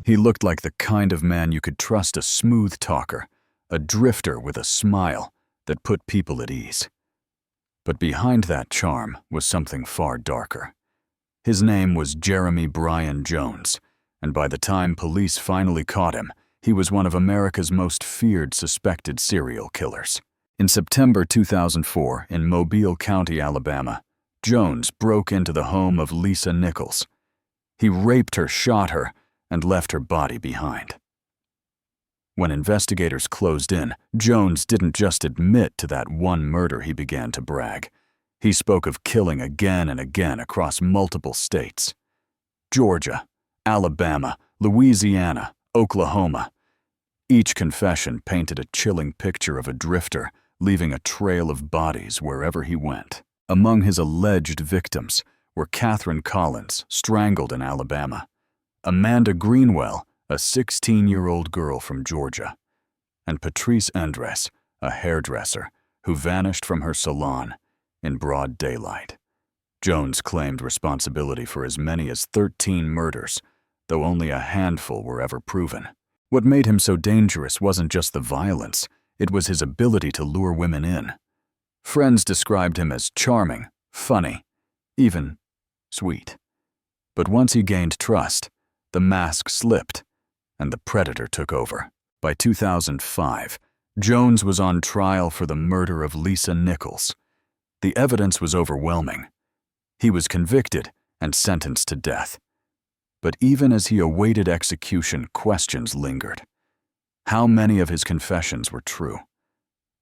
He looked like the kind of man you could trust, a smooth talker, a drifter with a smile that put people at ease. But behind that charm was something far darker. His name was Jeremy Bryan Jones, and by the time police finally caught him, he was one of America's most feared suspected serial killers. In September 2004, in Mobile County, Alabama, Jones broke into the home of Lisa Nichols. He raped her, shot her, and left her body behind. When investigators closed in, Jones didn't just admit to that one murder. He began to brag. He spoke of killing again and again across multiple states. Georgia, Alabama, Louisiana, Oklahoma. Each confession painted a chilling picture of a drifter, leaving a trail of bodies wherever he went. Among his alleged victims were Catherine Collins, strangled in Alabama, Amanda Greenwell, a 16-year-old girl from Georgia, and Patrice Andres, a hairdresser, who vanished from her salon in broad daylight. Jones claimed responsibility for as many as 13 murders, though only a handful were ever proven. What made him so dangerous wasn't just the violence, it was his ability to lure women in. Friends described him as charming, funny, even sweet. But once he gained trust, the mask slipped, and the predator took over. By 2005, Jones was on trial for the murder of Lisa Nichols. The evidence was overwhelming. He was convicted and sentenced to death. But even as he awaited execution, questions lingered. How many of his confessions were true?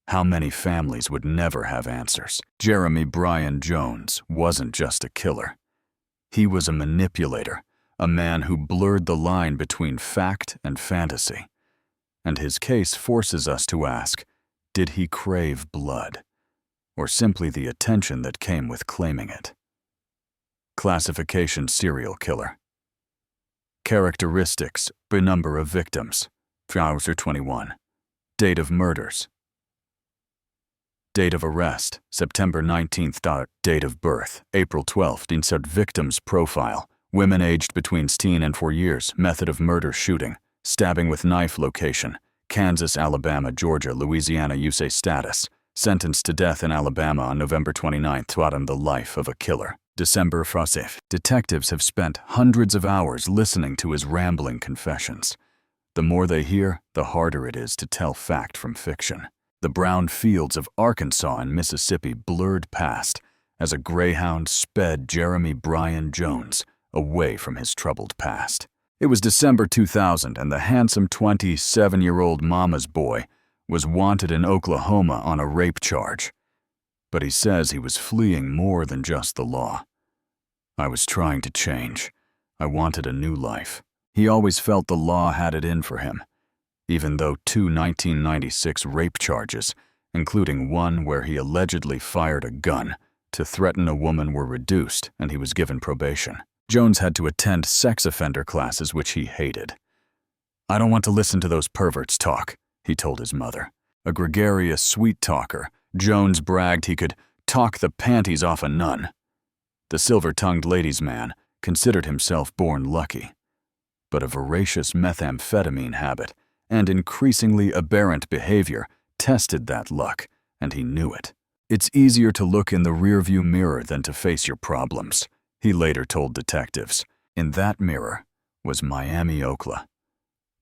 How many families would never have answers? Jeremy Bryan Jones wasn't just a killer. He was a manipulator, a man who blurred the line between fact and fantasy. And his case forces us to ask, did he crave blood, or simply the attention that came with claiming it? Classification: serial killer. Characteristics: number of victims, 21. Date of murders. Date of arrest, September 19th. Date of birth, April 12th. Insert victim's profile. Women aged between 16 and 4 years. Method of murder: shooting. Stabbing with knife. Location: Kansas, Alabama, Georgia, Louisiana. Use status: sentenced to death in Alabama on November 29th. The life of a killer. December 1st. Detectives have spent hundreds of hours listening to his rambling confessions. The more they hear, the harder it is to tell fact from fiction. The brown fields of Arkansas and Mississippi blurred past as a greyhound sped Jeremy Bryan Jones away from his troubled past. It was December 2000, and the handsome 27-year-old mama's boy was wanted in Oklahoma on a rape charge. But he says he was fleeing more than just the law. I was trying to change. I wanted a new life. He always felt the law had it in for him, even though 2 1996 rape charges, including one where he allegedly fired a gun to threaten a woman, were reduced and he was given probation. Jones had to attend sex offender classes, which he hated. "I don't want to listen to those perverts talk," he told his mother. A gregarious, sweet talker, Jones bragged he could talk the panties off a nun. The silver-tongued ladies' man considered himself born lucky. But a voracious methamphetamine habit and increasingly aberrant behavior tested that luck, and he knew it. "It's easier to look in the rearview mirror than to face your problems," he later told detectives. In that mirror was Miami, Oklahoma.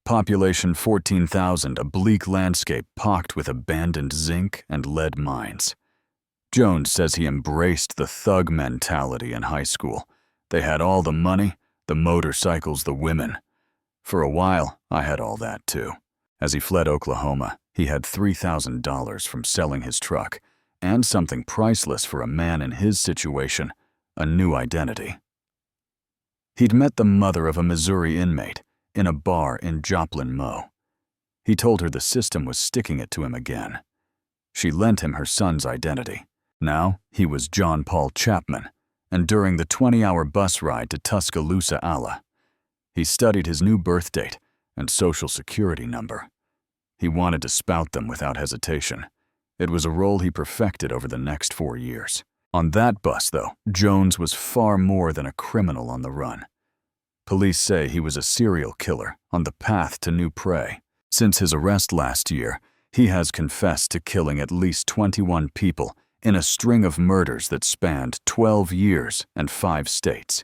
Population 14,000, a bleak landscape pocked with abandoned zinc and lead mines. Jones says he embraced the thug mentality in high school. They had all the money, the motorcycles, the women. For a while, I had all that too. As he fled Oklahoma, he had $3,000 from selling his truck, and something priceless for a man in his situation: a new identity. He'd met the mother of a Missouri inmate in a bar in Joplin, Mo. He told her the system was sticking it to him again. She lent him her son's identity. Now he was John Paul Chapman, and during the 20-hour bus ride to Tuscaloosa, Ala, he studied his new birth date and social security number. He wanted to spout them without hesitation. It was a role he perfected over the next 4 years. On that bus, though, Jones was far more than a criminal on the run. Police say he was a serial killer on the path to new prey. Since his arrest last year, he has confessed to killing at least 21 people in a string of murders that spanned 12 years and 5 states.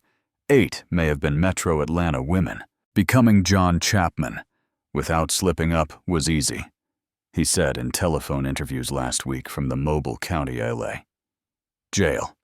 8 may have been Metro Atlanta women. Becoming John Chapman without slipping up was easy, he said in telephone interviews last week from the Mobile County, LA jail.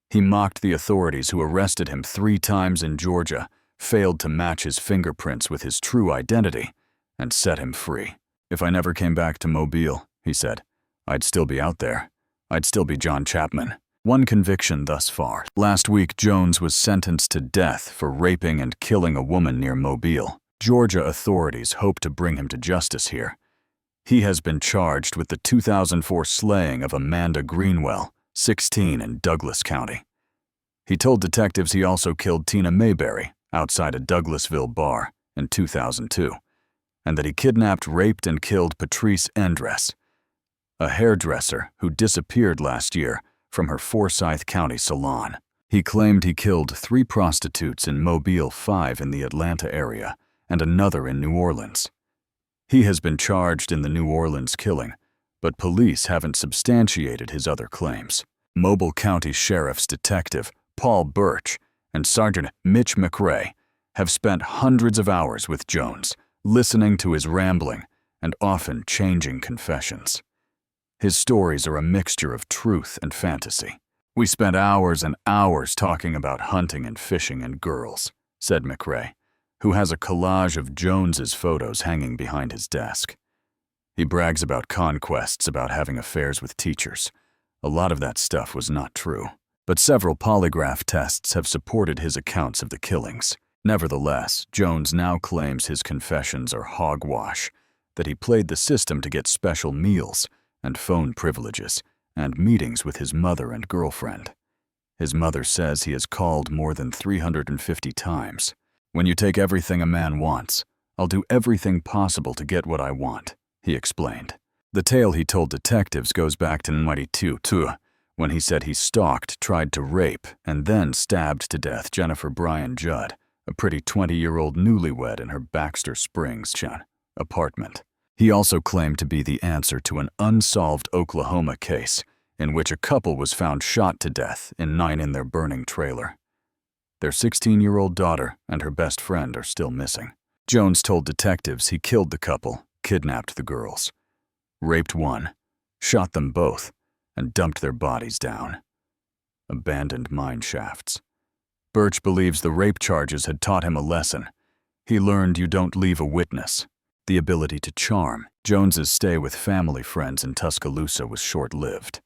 He mocked the authorities who arrested him 3 times in Georgia, failed to match his fingerprints with his true identity, and set him free. If I never came back to Mobile, he said, I'd still be out there. I'd still be John Chapman. One conviction thus far. Last week, Jones was sentenced to death for raping and killing a woman near Mobile. Georgia authorities hope to bring him to justice here. He has been charged with the 2004 slaying of Amanda Greenwell, 16, in Douglas County. He told detectives he also killed Tina Mayberry outside a Douglasville bar in 2002, and that he kidnapped, raped, and killed Patrice Endress, a hairdresser who disappeared last year from her Forsyth County salon. He claimed he killed 3 prostitutes in Mobile, 5 in the Atlanta area, and another in New Orleans. He has been charged in the New Orleans killing, but police haven't substantiated his other claims. Mobile County Sheriff's Detective Paul Birch and Sergeant Mitch McRae have spent hundreds of hours with Jones, listening to his rambling and often changing confessions. His stories are a mixture of truth and fantasy. We spent hours and hours talking about hunting and fishing and girls, said McRae, who has a collage of Jones's photos hanging behind his desk. He brags about conquests, about having affairs with teachers. A lot of that stuff was not true, but several polygraph tests have supported his accounts of the killings. Nevertheless, Jones now claims his confessions are hogwash, that he played the system to get special meals and phone privileges and meetings with his mother and girlfriend. His mother says he has called more than 350 times. When you take everything a man wants, I'll do everything possible to get what I want, he explained. The tale he told detectives goes back to 1992, when he said he stalked, tried to rape, and then stabbed to death Jennifer Bryan Judd, a pretty 20-year-old newlywed in her Baxter Springs apartment. He also claimed to be the answer to an unsolved Oklahoma case in which a couple was found shot to death in their burning trailer. Their 16-year-old daughter and her best friend are still missing. Jones told detectives he killed the couple, kidnapped the girls, raped one, shot them both, and dumped their bodies down abandoned mine shafts. Birch believes the rape charges had taught him a lesson. He learned you don't leave a witness. The ability to charm. Jones's stay with family friends in Tuscaloosa was short-lived.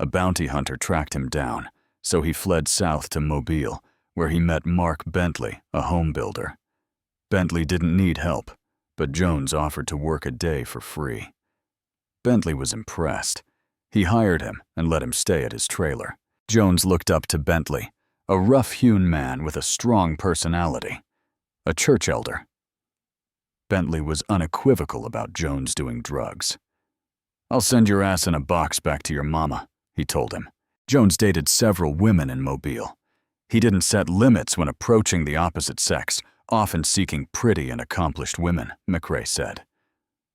A bounty hunter tracked him down, so he fled south to Mobile, where he met Mark Bentley, a home builder. Bentley didn't need help, but Jones offered to work a day for free. Bentley was impressed. He hired him and let him stay at his trailer. Jones looked up to Bentley, a rough-hewn man with a strong personality, a church elder. Bentley was unequivocal about Jones doing drugs. I'll send your ass in a box back to your mama, he told him. Jones dated several women in Mobile. He didn't set limits when approaching the opposite sex, often seeking pretty and accomplished women, McRae said.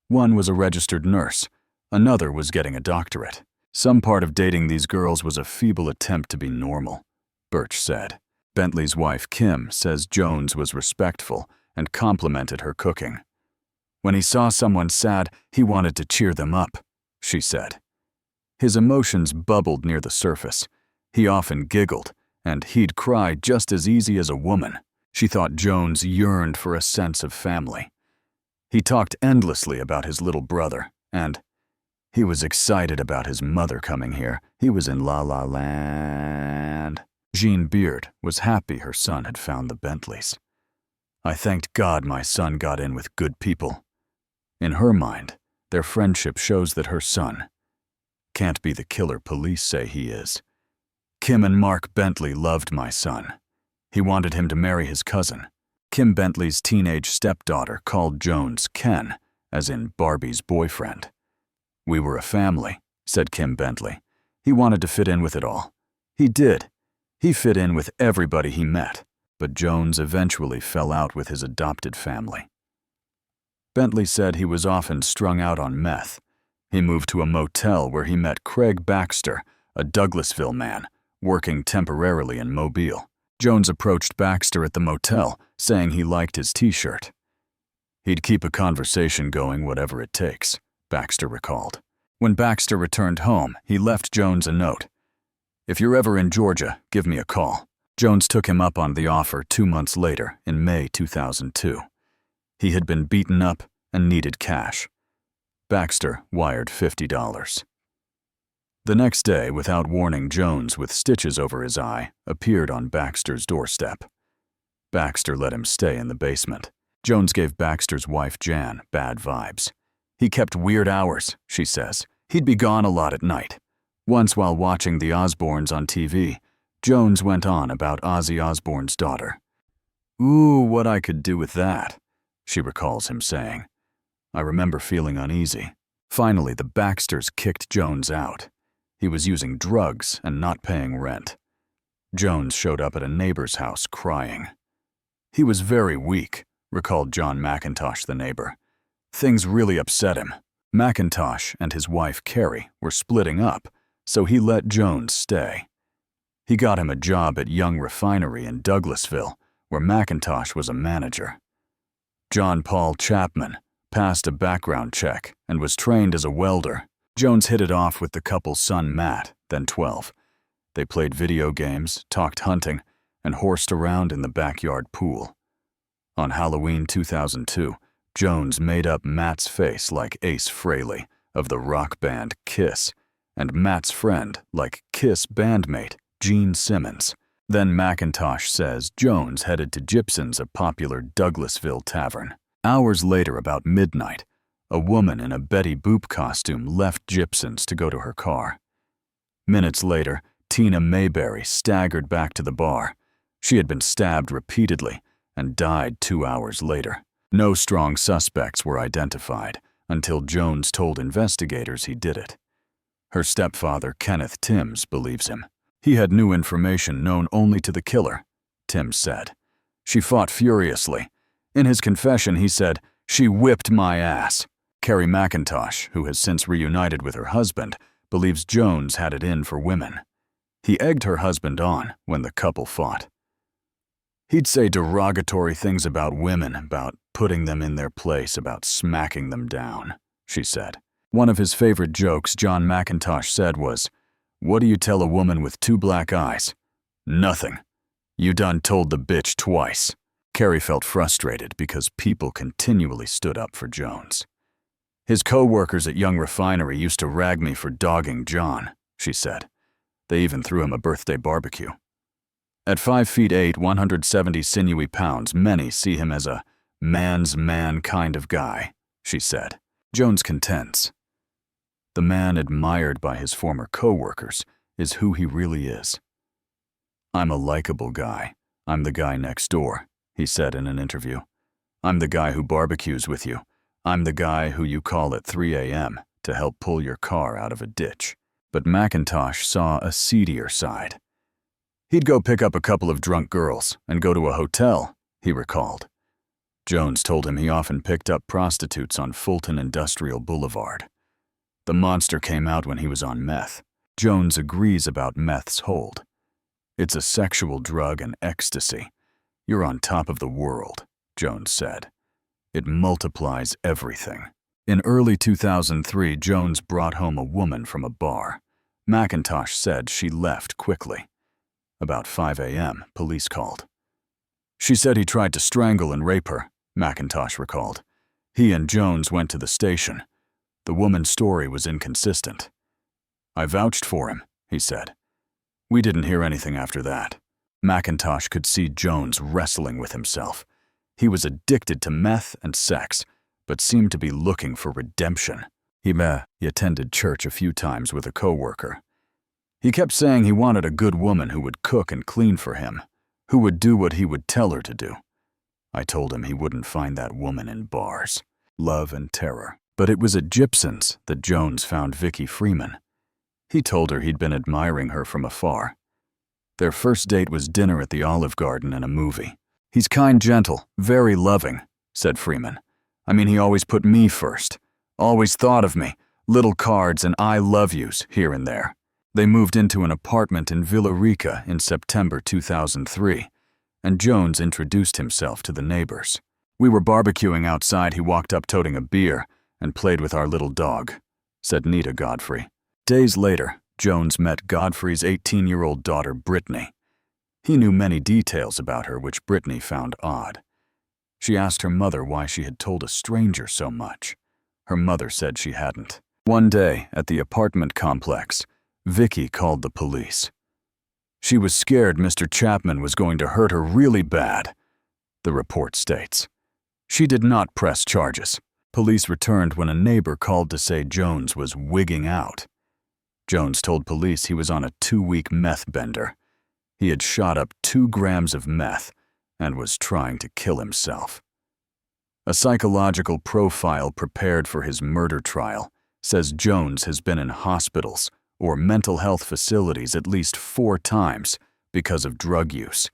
One was a registered nurse. Another was getting a doctorate. Some part of dating these girls was a feeble attempt to be normal, Birch said. Bentley's wife, Kim, says Jones was respectful and complimented her cooking. When he saw someone sad, he wanted to cheer them up, she said. His emotions bubbled near the surface. He often giggled, and he'd cry just as easy as a woman. She thought Jones yearned for a sense of family. He talked endlessly about his little brother, and he was excited about his mother coming here. He was in La La Land. Jean Beard was happy her son had found the Bentleys. I thanked God my son got in with good people. In her mind, their friendship shows that her son can't be the killer police say he is. Kim and Mark Bentley loved my son. He wanted him to marry his cousin. Kim Bentley's teenage stepdaughter called Jones Ken, as in Barbie's boyfriend. We were a family, said Kim Bentley. He wanted to fit in with it all. He did. He fit in with everybody he met. but Jones eventually fell out with his adopted family. Bentley said he was often strung out on meth. He moved to a motel where he met Craig Baxter, a Douglasville man, working temporarily in Mobile. Jones approached Baxter at the motel, saying he liked his t-shirt. He'd keep a conversation going whatever it takes, Baxter recalled. When Baxter returned home, he left Jones a note. "If you're ever in Georgia, give me a call." Jones took him up on the offer 2 months later, in May 2002. He had been beaten up and needed cash. Baxter wired $50. The next day, without warning, Jones, with stitches over his eye, appeared on Baxter's doorstep. Baxter let him stay in the basement. Jones gave Baxter's wife, Jan, bad vibes. "He kept weird hours," she says. "He'd be gone a lot at night." Once, while watching the Osbournes on TV, Jones went on about Ozzy Osbourne's daughter. "Ooh, what I could do with that," she recalls him saying. "I remember feeling uneasy." Finally, the Baxters kicked Jones out. He was using drugs and not paying rent. Jones showed up at a neighbor's house crying. "He was very weak," recalled John McIntosh, the neighbor. "Things really upset him." McIntosh and his wife, Carrie, were splitting up, so he let Jones stay. He got him a job at Young Refinery in Douglasville, where McIntosh was a manager. John Paul Chapman passed a background check and was trained as a welder. Jones hit it off with the couple's son, Matt, then 12. They played video games, talked hunting, and horsed around in the backyard pool. On Halloween 2002, Jones made up Matt's face like Ace Frehley of the rock band Kiss, and Matt's friend like Kiss bandmate Gene Simmons. Then McIntosh says Jones headed to Gibson's, a popular Douglasville tavern. Hours later, about midnight, a woman in a Betty Boop costume left Gibson's to go to her car. Minutes later, Tina Mayberry staggered back to the bar. She had been stabbed repeatedly and died 2 hours later. No strong suspects were identified until Jones told investigators he did it. Her stepfather, Kenneth Timms, believes him. He had new information known only to the killer, Timms said. "She fought furiously. In his confession, he said, 'She whipped my ass.'" Carrie McIntosh, who has since reunited with her husband, believes Jones had it in for women. He egged her husband on when the couple fought. "He'd say derogatory things about women, about putting them in their place, about smacking them down," she said. One of his favorite jokes John McIntosh said was, "What do you tell a woman with 2 black eyes? Nothing. You done told the bitch twice." Carrie felt frustrated because people continually stood up for Jones. "His co-workers at Young Refinery used to rag me for dogging John," she said. "They even threw him a birthday barbecue." At 5'8", 170 sinewy pounds, many see him as a man's man kind of guy, she said. Jones contends. The man admired by his former co-workers is who he really is. "I'm a likable guy. I'm the guy next door," he said in an interview. "I'm the guy who barbecues with you. I'm the guy who you call at 3 a.m. to help pull your car out of a ditch." But McIntosh saw a seedier side. He'd go pick up a couple of drunk girls and go to a hotel, he recalled. Jones told him he often picked up prostitutes on Fulton Industrial Boulevard. The monster came out when he was on meth. Jones agrees about meth's hold. "It's a sexual drug and ecstasy. You're on top of the world," Jones said. "It multiplies everything." In early 2003, Jones brought home a woman from a bar. McIntosh said she left quickly. About 5 a.m., police called. "She said he tried to strangle and rape her," McIntosh recalled. He and Jones went to the station. The woman's story was inconsistent. "I vouched for him," he said. "We didn't hear anything after that." McIntosh could see Jones wrestling with himself. He was addicted to meth and sex, but seemed to be looking for redemption. He attended church a few times with a co-worker. He kept saying he wanted a good woman who would cook and clean for him, who would do what he would tell her to do. I told him he wouldn't find that woman in bars. Love and terror. But it was at Gibson's that Jones found Vicky Freeman. He told her he'd been admiring her from afar. Their first date was dinner at the Olive Garden and a movie. "He's kind, gentle, very loving," said Freeman. "I mean, he always put me first. Always thought of me. Little cards and I love yous here and there." They moved into an apartment in Villa Rica in September 2003, and Jones introduced himself to the neighbors. "We were barbecuing outside. He walked up toting a beer and played with our little dog," said Nita Godfrey. Days later, Jones met Godfrey's 18-year-old daughter, Brittany. He knew many details about her which Brittany found odd. She asked her mother why she had told a stranger so much. Her mother said she hadn't. One day, at the apartment complex, Vicky called the police. She was scared Mr. Chapman was going to hurt her really bad, the report states. She did not press charges. Police returned when a neighbor called to say Jones was wigging out. Jones told police he was on a 2-week meth bender. He had shot up 2 grams of meth and was trying to kill himself. A psychological profile prepared for his murder trial says Jones has been in hospitals or mental health facilities at least 4 times because of drug use.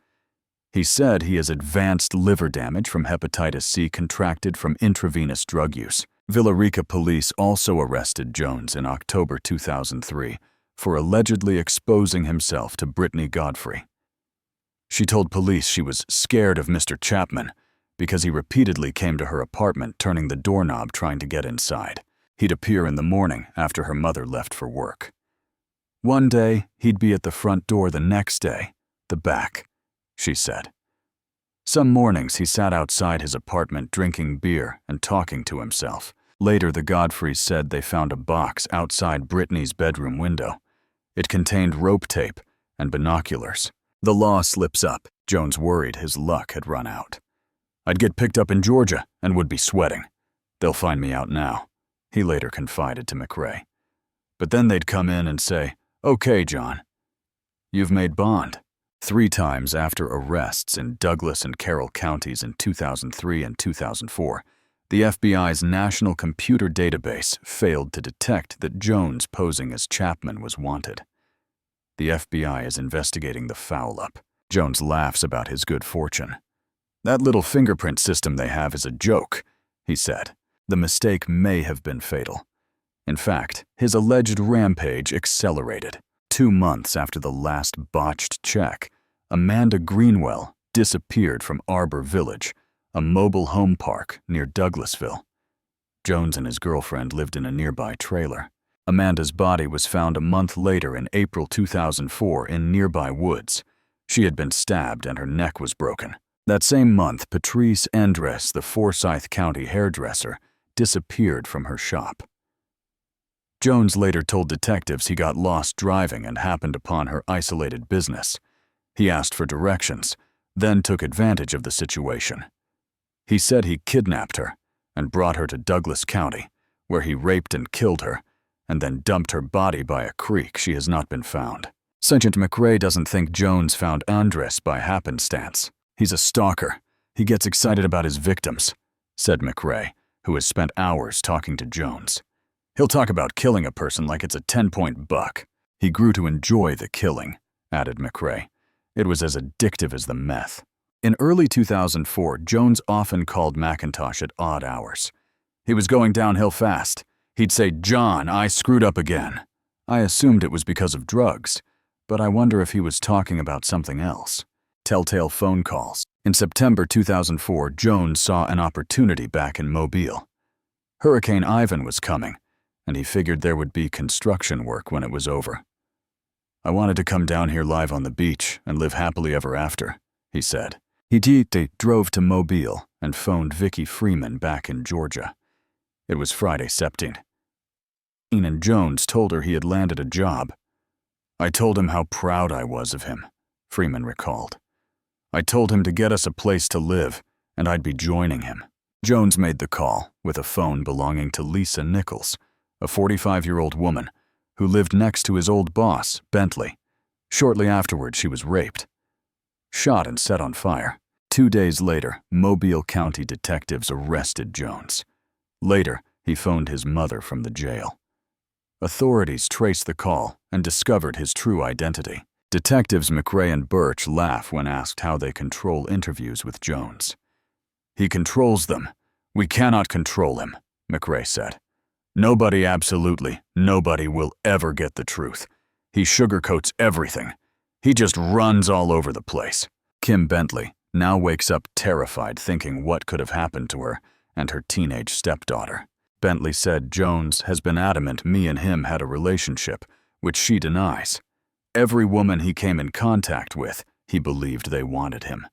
He said he has advanced liver damage from hepatitis C contracted from intravenous drug use. Villa Rica police also arrested Jones in October 2003 for allegedly exposing himself to Brittany Godfrey. She told police she was scared of Mr. Chapman because he repeatedly came to her apartment turning the doorknob trying to get inside. He'd appear in the morning after her mother left for work. One day, he'd be at the front door, the next day, the back, she said. Some mornings he sat outside his apartment drinking beer and talking to himself. Later, the Godfreys said they found a box outside Brittany's bedroom window. It contained rope tape and binoculars. The law slips up. Jones worried his luck had run out. "I'd get picked up in Georgia and would be sweating. They'll find me out now," he later confided to McRae. But then they'd come in and say, "Okay, John, you've made bond." 3 times after arrests in Douglas and Carroll counties in 2003 and 2004, the FBI's National Computer Database failed to detect that Jones posing as Chapman was wanted. The FBI is investigating the foul-up. Jones laughs about his good fortune. "That little fingerprint system they have is a joke," he said. The mistake may have been fatal. In fact, his alleged rampage accelerated. 2 months after the last botched check, Amanda Greenwell disappeared from Arbor Village, a mobile home park near Douglasville. Jones and his girlfriend lived in a nearby trailer. Amanda's body was found a month later in April 2004 in nearby woods. She had been stabbed and her neck was broken. That same month, Patrice Endres, the Forsyth County hairdresser, disappeared from her shop. Jones later told detectives he got lost driving and happened upon her isolated business. He asked for directions, then took advantage of the situation. He said he kidnapped her and brought her to Douglas County, where he raped and killed her, and then dumped her body by a creek. She has not been found. Sergeant McRae doesn't think Jones found Andres by happenstance. "He's a stalker. He gets excited about his victims," said McRae, who has spent hours talking to Jones. "He'll talk about killing a person like it's a 10-point buck. He grew to enjoy the killing," added McRae. "It was as addictive as the meth." In early 2004, Jones often called McIntosh at odd hours. He was going downhill fast. He'd say, "John, I screwed up again." I assumed it was because of drugs, but I wonder if he was talking about something else. Telltale phone calls. In September 2004, Jones saw an opportunity back in Mobile. Hurricane Ivan was coming, and he figured there would be construction work when it was over. "I wanted to come down here live on the beach and live happily ever after," he said. He drove to Mobile and phoned Vicky Freeman back in Georgia. It was Friday 17th. And Jones told her he had landed a job. "I told him how proud I was of him," Freeman recalled. "I told him to get us a place to live, and I'd be joining him." Jones made the call with a phone belonging to Lisa Nichols, a 45-year-old woman who lived next to his old boss, Bentley. Shortly afterward, she was raped, shot and set on fire. 2 days later, Mobile County detectives arrested Jones. Later, he phoned his mother from the jail. Authorities traced the call and discovered his true identity. Detectives McRae and Birch laugh when asked how they control interviews with Jones. "He controls them. We cannot control him," McRae said. "Nobody, absolutely nobody, will ever get the truth. He sugarcoats everything. He just runs all over the place." Kim Bentley now wakes up terrified thinking what could have happened to her and her teenage stepdaughter. Bentley said Jones has been adamant me and him had a relationship, which she denies. Every woman he came in contact with, he believed they wanted him.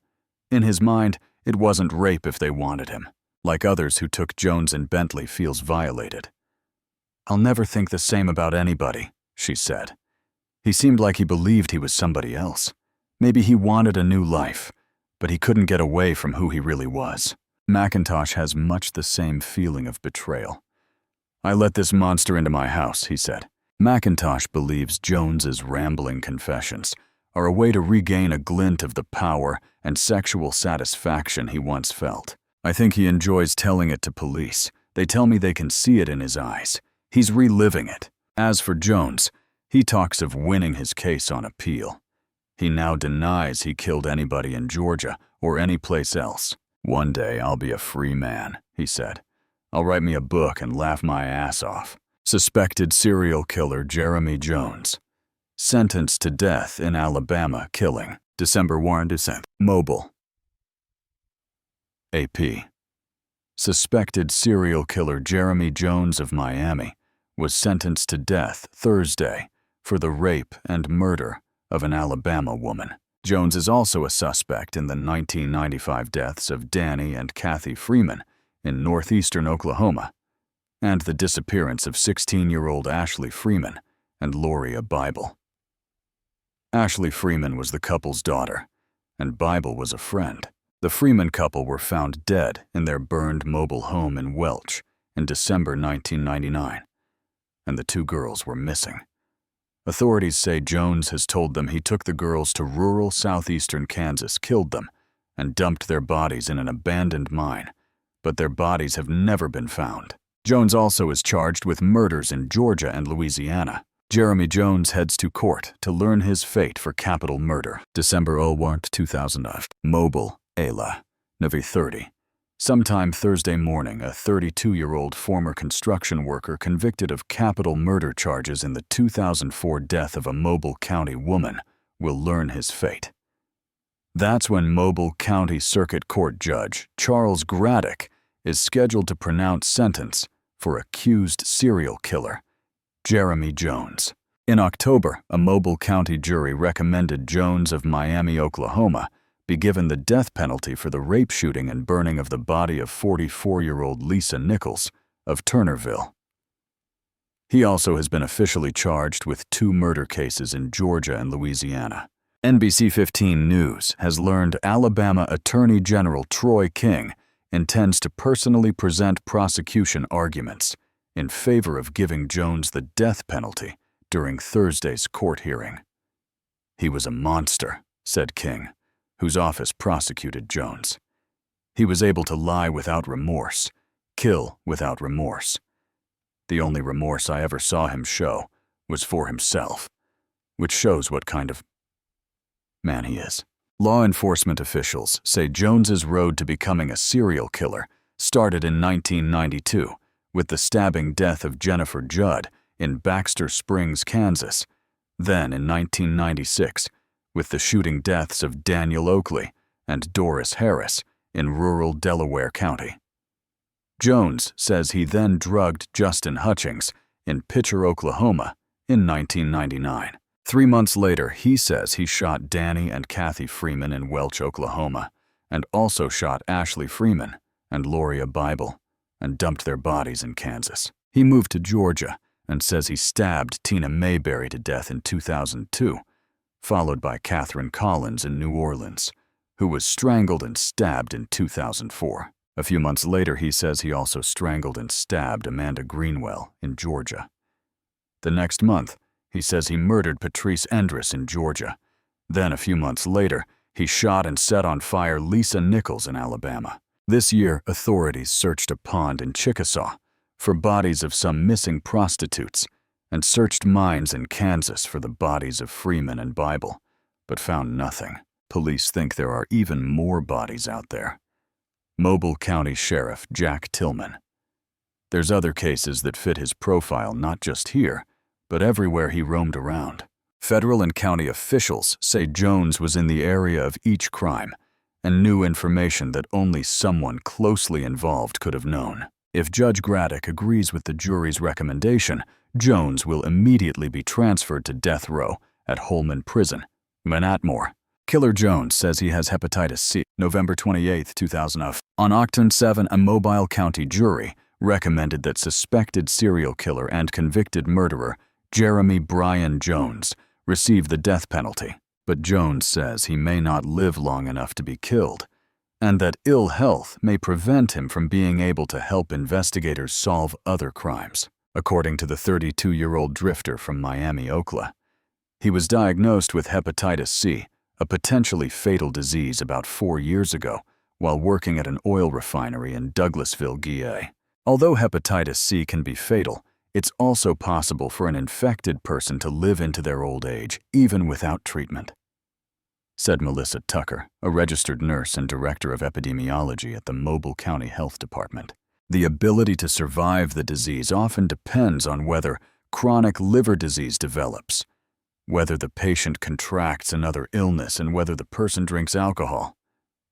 In his mind, it wasn't rape if they wanted him. Like others who took Jones and Bentley, feels violated. "I'll never think the same about anybody," she said. "He seemed like he believed he was somebody else. Maybe he wanted a new life, but he couldn't get away from who he really was." McIntosh has much the same feeling of betrayal. "I let this monster into my house," he said. McIntosh believes Jones's rambling confessions are a way to regain a glint of the power and sexual satisfaction he once felt. "I think he enjoys telling it to police. They tell me they can see it in his eyes. He's reliving it." As for Jones, he talks of winning his case on appeal. He now denies he killed anybody in Georgia or any place else. "One day I'll be a free man," he said. "I'll write me a book and laugh my ass off." Suspected serial killer Jeremy Jones, sentenced to death in Alabama killing. December 1. Mobile. AP. Suspected serial killer Jeremy Jones of Miami was sentenced to death Thursday for the rape and murder of an Alabama woman. Jones is also a suspect in the 1995 deaths of Danny and Kathy Freeman in northeastern Oklahoma, and the disappearance of 16-year-old Ashley Freeman and Loria Bible. Ashley Freeman was the couple's daughter, and Bible was a friend. The Freeman couple were found dead in their burned mobile home in Welch in December 1999, and the two girls were missing. Authorities say Jones has told them he took the girls to rural southeastern Kansas, killed them, and dumped their bodies in an abandoned mine, but their bodies have never been found. Jones also is charged with murders in Georgia and Louisiana. Jeremy Jones heads to court to learn his fate for capital murder. December 1, 2000. Mobile, Ayla, November 30. Sometime Thursday morning, a 32-year-old former construction worker convicted of capital murder charges in the 2004 death of a Mobile County woman will learn his fate. That's when Mobile County Circuit Court Judge Charles Graddick is scheduled to pronounce sentence for accused serial killer Jeremy Jones. In October, a Mobile County jury recommended Jones of Miami, Oklahoma, be given the death penalty for the rape, shooting, and burning of the body of 44-year-old Lisa Nichols of Turnerville. He also has been officially charged with 2 murder cases in Georgia and Louisiana. NBC 15 News has learned Alabama Attorney General Troy King intends to personally present prosecution arguments in favor of giving Jones the death penalty during Thursday's court hearing. "He was a monster," said King, whose office prosecuted Jones. "He was able to lie without remorse, kill without remorse. The only remorse I ever saw him show was for himself, which shows what kind of man he is." Law enforcement officials say Jones's road to becoming a serial killer started in 1992 with the stabbing death of Jennifer Judd in Baxter Springs, Kansas. Then in 1996 with the shooting deaths of Daniel Oakley and Doris Harris in rural Delaware County. Jones says he then drugged Justin Hutchings in Pitcher, Oklahoma in 1999. 3 months later, he says he shot Danny and Kathy Freeman in Welch, Oklahoma, and also shot Ashley Freeman and Loria Bible and dumped their bodies in Kansas. He moved to Georgia and says he stabbed Tina Mayberry to death in 2002, followed by Catherine Collins in New Orleans, who was strangled and stabbed in 2004. A few months later, he says he also strangled and stabbed Amanda Greenwell in Georgia. The next month, he says he murdered Patrice Endress in Georgia. Then, a few months later, he shot and set on fire Lisa Nichols in Alabama. This year, authorities searched a pond in Chickasaw for bodies of some missing prostitutes and searched mines in Kansas for the bodies of Freeman and Bible. but found nothing. Police think there are even more bodies out there. Mobile County Sheriff Jack Tillman. There's other cases that fit his profile not just here, but everywhere he roamed around. Federal and county officials say Jones was in the area of each crime and knew information that only someone closely involved could have known. If Judge Graddick agrees with the jury's recommendation, Jones will immediately be transferred to death row at Holman Prison, Manatmore. Killer Jones says he has hepatitis C. November 28, 2000. On October 7, a Mobile County jury recommended that suspected serial killer and convicted murderer Jeremy Bryan Jones receive the death penalty. But Jones says he may not live long enough to be killed, and that ill health may prevent him from being able to help investigators solve other crimes. According to the 32-year-old drifter from Miami, Oklahoma, he was diagnosed with hepatitis C, a potentially fatal disease, about 4 years ago while working at an oil refinery in Douglasville, GA. Although hepatitis C can be fatal, it's also possible for an infected person to live into their old age, even without treatment, said Melissa Tucker, a registered nurse and director of epidemiology at the Mobile County Health Department. The ability to survive the disease often depends on whether chronic liver disease develops, whether the patient contracts another illness, and whether the person drinks alcohol,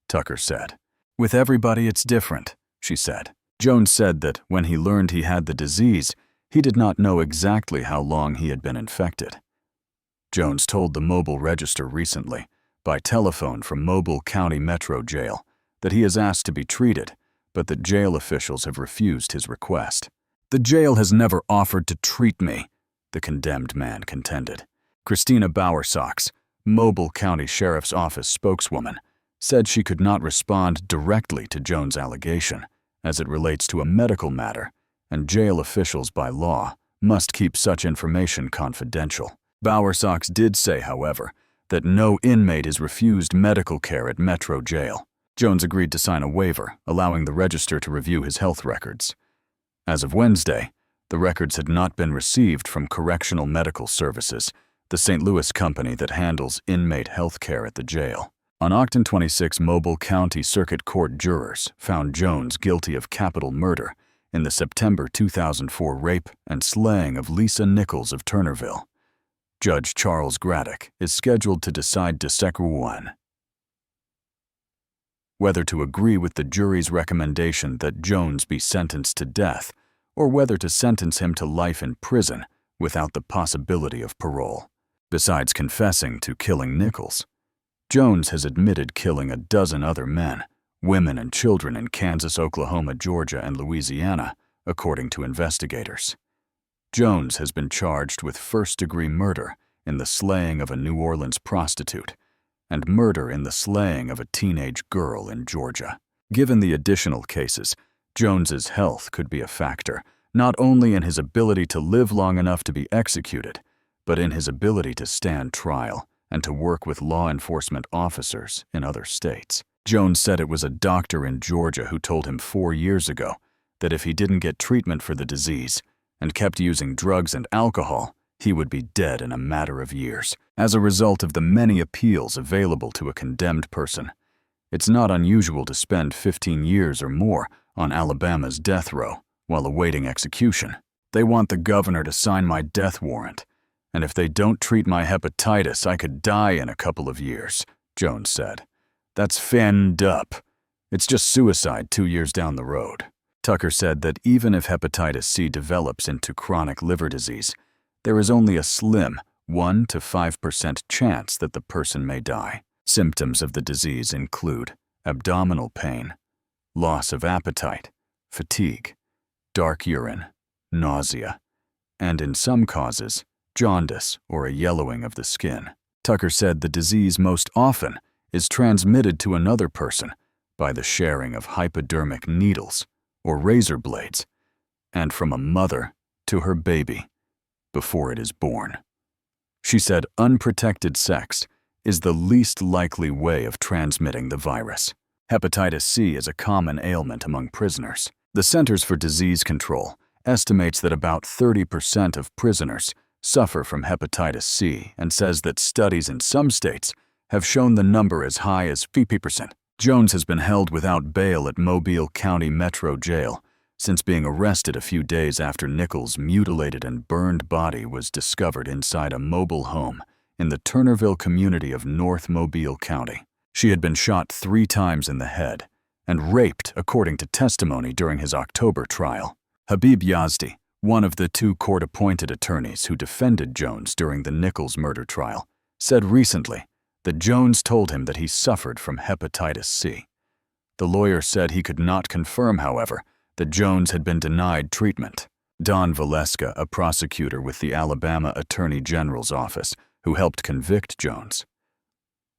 Tucker said. With everybody it's different, she said. Jones said that when he learned he had the disease, he did not know exactly how long he had been infected. Jones told the Mobile Register recently, by telephone from Mobile County Metro Jail, that he is asked to be treated, but that jail officials have refused his request. The jail has never offered to treat me, the condemned man contended. Christina Bowersox, Mobile County Sheriff's Office spokeswoman, said she could not respond directly to Jones' allegation, as it relates to a medical matter, and jail officials by law must keep such information confidential. Bowersox did say, however, that no inmate is refused medical care at Metro Jail. Jones agreed to sign a waiver, allowing the Register to review his health records. As of Wednesday, the records had not been received from Correctional Medical Services, the St. Louis company that handles inmate health care at the jail. On October 26, Mobile County Circuit Court jurors found Jones guilty of capital murder in the September 2004 rape and slaying of Lisa Nichols of Turnerville. Judge Charles Graddick is scheduled to decide December 1 whether to agree with the jury's recommendation that Jones be sentenced to death, or whether to sentence him to life in prison without the possibility of parole. Besides confessing to killing Nichols, Jones has admitted killing a dozen other men, women, and children in Kansas, Oklahoma, Georgia, and Louisiana, according to investigators. Jones has been charged with first-degree murder in the slaying of a New Orleans prostitute and murder in the slaying of a teenage girl in Georgia. Given the additional cases, Jones's health could be a factor, not only in his ability to live long enough to be executed, but in his ability to stand trial and to work with law enforcement officers in other states. Jones said it was a doctor in Georgia who told him 4 years ago that if he didn't get treatment for the disease and kept using drugs and alcohol, he would be dead in a matter of years. As a result of the many appeals available to a condemned person, it's not unusual to spend 15 years or more on Alabama's death row while awaiting execution. They want the governor to sign my death warrant, and if they don't treat my hepatitis, I could die in a couple of years, Jones said. That's fanned up. It's just suicide 2 years down the road. Tucker said that even if hepatitis C develops into chronic liver disease, there is only a slim 1 to 5% chance that the person may die. Symptoms of the disease include abdominal pain, loss of appetite, fatigue, dark urine, nausea, and in some causes, jaundice or a yellowing of the skin. Tucker said the disease most often is transmitted to another person by the sharing of hypodermic needles or razor blades, and from a mother to her baby before it is born. She said unprotected sex is the least likely way of transmitting the virus. Hepatitis C is a common ailment among prisoners. The Centers for Disease Control estimates that about 30% of prisoners suffer from hepatitis C and says that studies in some states have shown the number as high as 50%. Jones has been held without bail at Mobile County Metro Jail since being arrested a few days after Nichols' mutilated and burned body was discovered inside a mobile home in the Turnerville community of North Mobile County. She had been shot 3 times in the head and raped, according to testimony during his October trial. Habib Yazdi, one of the 2 court-appointed attorneys who defended Jones during the Nichols murder trial, said recently that Jones told him that he suffered from hepatitis C. The lawyer said he could not confirm, however, that Jones had been denied treatment. Don Valeska, a prosecutor with the Alabama Attorney General's office who helped convict Jones,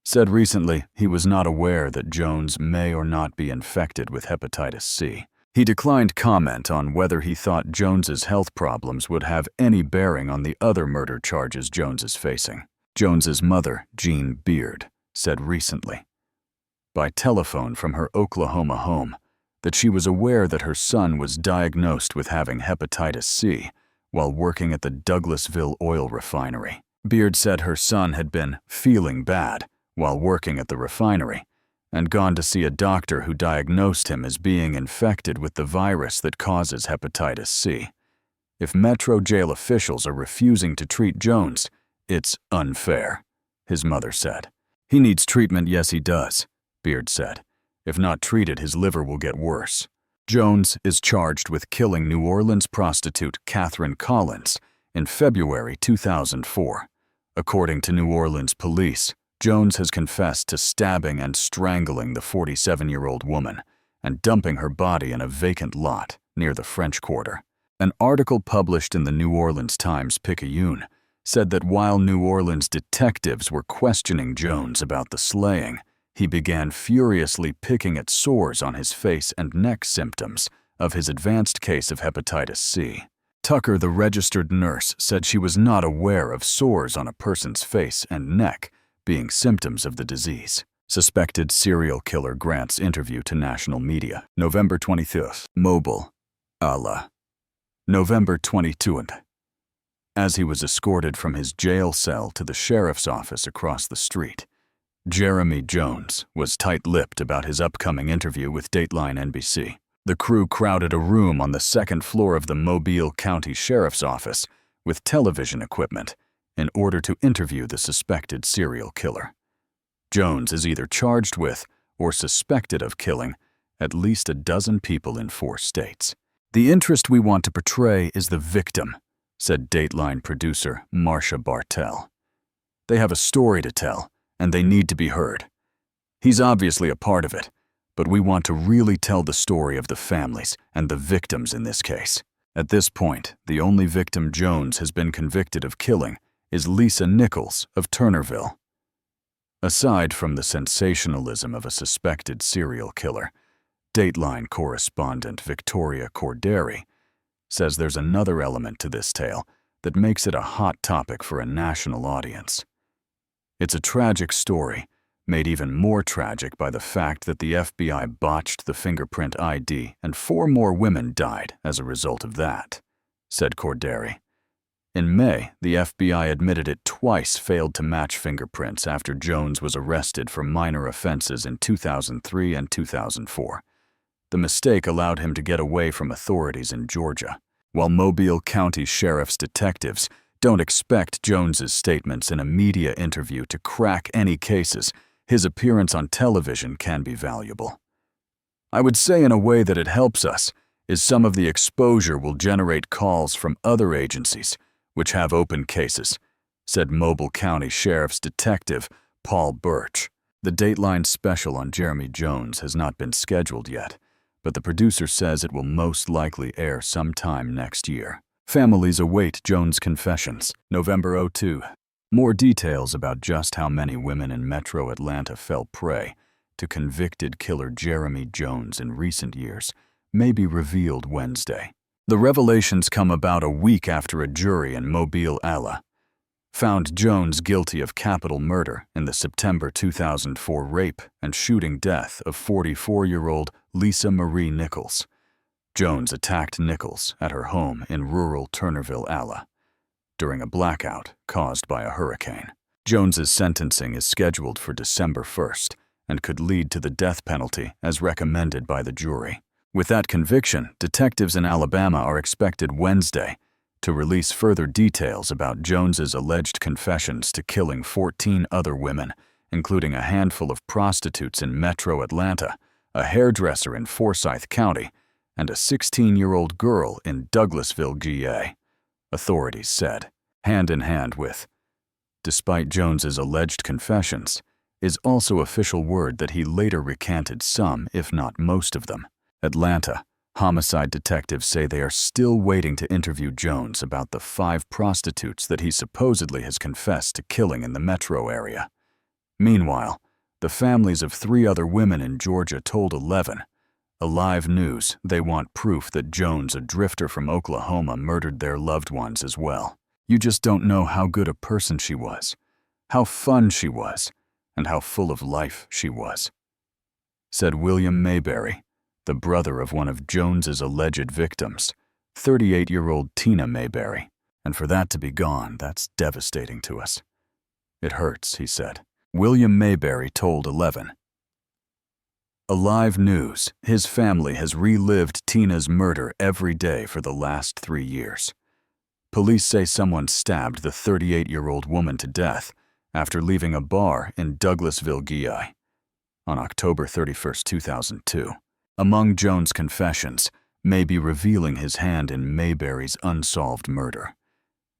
said recently he was not aware that Jones may or not be infected with hepatitis C. He declined comment on whether he thought Jones's health problems would have any bearing on the other murder charges Jones is facing. Jones's mother, Jean Beard, said recently, by telephone from her Oklahoma home, that she was aware that her son was diagnosed with having hepatitis C while working at the Douglasville oil refinery. Beard said her son had been feeling bad while working at the refinery and gone to see a doctor who diagnosed him as being infected with the virus that causes hepatitis C. If Metro Jail officials are refusing to treat Jones, it's unfair, his mother said. He needs treatment, yes he does, Beard said. If not treated, his liver will get worse. Jones is charged with killing New Orleans prostitute Catherine Collins in February 2004. According to New Orleans police, Jones has confessed to stabbing and strangling the 47-year-old woman and dumping her body in a vacant lot near the French Quarter. An article published in the New Orleans Times-Picayune said that while New Orleans detectives were questioning Jones about the slaying, he began furiously picking at sores on his face and neck symptoms of his advanced case of hepatitis C. Tucker, the registered nurse, said she was not aware of sores on a person's face and neck being symptoms of the disease. Suspected serial killer grants interview to national media. November 23rd. Mobile. Allah. November 22nd. As he was escorted from his jail cell to the sheriff's office across the street, Jeremy Jones was tight-lipped about his upcoming interview with Dateline NBC. The crew crowded a room on the 2nd floor of the Mobile County Sheriff's Office with television equipment in order to interview the suspected serial killer. Jones is either charged with or suspected of killing at least a dozen people in 4 states. The interest we want to portray is the victim, said Dateline producer Marcia Bartell. They have a story to tell, and they need to be heard. He's obviously a part of it, but we want to really tell the story of the families and the victims in this case. At this point, the only victim Jones has been convicted of killing is Lisa Nichols of Turnerville. Aside from the sensationalism of a suspected serial killer, Dateline correspondent Victoria Corderi says there's another element to this tale that makes it a hot topic for a national audience. It's a tragic story, made even more tragic by the fact that the FBI botched the fingerprint ID and 4 more women died as a result of that, said Corderi. In May, the FBI admitted it twice failed to match fingerprints after Jones was arrested for minor offenses in 2003 and 2004. The mistake allowed him to get away from authorities in Georgia. While Mobile County Sheriff's detectives don't expect Jones's statements in a media interview to crack any cases, his appearance on television can be valuable. I would say in a way that it helps us is some of the exposure will generate calls from other agencies which have open cases, said Mobile County Sheriff's Detective Paul Birch. The Dateline special on Jeremy Jones has not been scheduled yet, but the producer says it will most likely air sometime next year. Families await Jones' confessions. November 02. More details about just how many women in Metro Atlanta fell prey to convicted killer Jeremy Jones in recent years may be revealed Wednesday. The revelations come about a week after a jury in Mobile, Ala, found Jones guilty of capital murder in the September 2004 rape and shooting death of 44-year-old Lisa Marie Nichols. Jones attacked Nichols at her home in rural Turnerville, Ala, during a blackout caused by a hurricane. Jones's sentencing is scheduled for December 1st and could lead to the death penalty as recommended by the jury. With that conviction, detectives in Alabama are expected Wednesday to release further details about Jones's alleged confessions to killing 14 other women, including a handful of prostitutes in metro Atlanta, a hairdresser in Forsyth County, and a 16-year-old girl in Douglasville, GA, authorities said. Hand in hand with, despite Jones's alleged confessions, is also official word that he later recanted some, if not most of them. Atlanta homicide detectives say they are still waiting to interview Jones about the 5 prostitutes that he supposedly has confessed to killing in the metro area. Meanwhile, the families of 3 other women in Georgia told 11 Alive News they want proof that Jones, a drifter from Oklahoma, murdered their loved ones as well. You just don't know how good a person she was, how fun she was, and how full of life she was, said William Mayberry, the brother of one of Jones's alleged victims, 38-year-old Tina Mayberry. And for that to be gone, that's devastating to us. It hurts, he said. William Mayberry told 11. Alive News, his family has relived Tina's murder every day for the last 3 years. Police say someone stabbed the 38-year-old woman to death after leaving a bar in Douglasville, GI, on October 31, 2002. Among Jones' confessions may be revealing his hand in Mayberry's unsolved murder.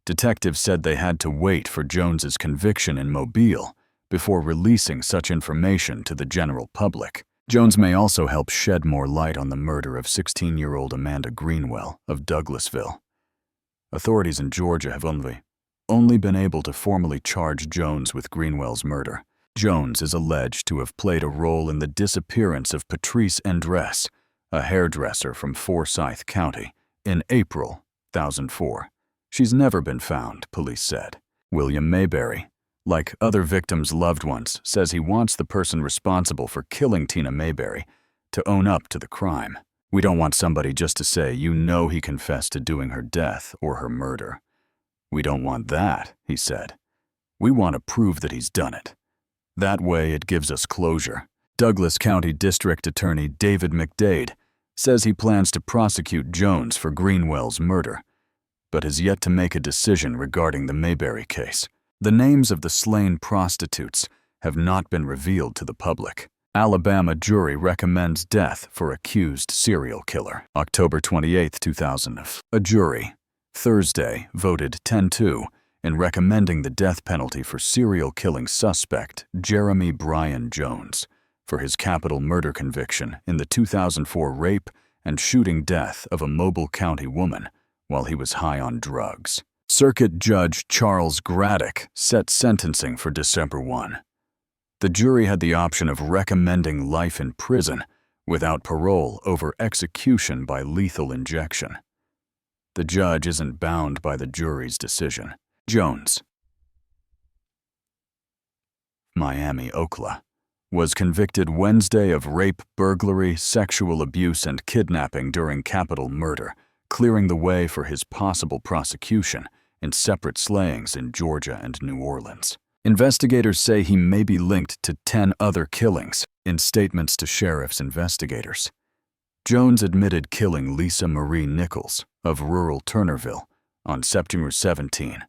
Detectives said they had to wait for Jones's conviction in Mobile before releasing such information to the general public. Jones may also help shed more light on the murder of 16-year-old Amanda Greenwell of Douglasville. Authorities in Georgia have only been able to formally charge Jones with Greenwell's murder. Jones is alleged to have played a role in the disappearance of Patrice Endress, a hairdresser from Forsyth County, in April 2004. She's never been found, police said. William Mayberry, like other victims' loved ones, says he wants the person responsible for killing Tina Mayberry to own up to the crime. We don't want somebody just to say, you know, he confessed to doing her death or her murder. We don't want that, he said. We want to prove that he's done it. That way it gives us closure. Douglas County District Attorney David McDade says he plans to prosecute Jones for Greenwell's murder, but has yet to make a decision regarding the Mayberry case. The names of the slain prostitutes have not been revealed to the public. Alabama jury recommends death for accused serial killer. October 28, 2000. A jury, Thursday, voted 10-2 in recommending the death penalty for serial killing suspect Jeremy Bryan Jones for his capital murder conviction in the 2004 rape and shooting death of a Mobile County woman while he was high on drugs. Circuit Judge Charles Graddick set sentencing for December 1. The jury had the option of recommending life in prison without parole over execution by lethal injection. The judge isn't bound by the jury's decision. Jones, Miami, Oklahoma, was convicted Wednesday of rape, burglary, sexual abuse, and kidnapping during capital murder, clearing the way for his possible prosecution in separate slayings in Georgia and New Orleans. Investigators say he may be linked to 10 other killings in statements to sheriff's investigators. Jones admitted killing Lisa Marie Nichols of rural Turnerville on September 17,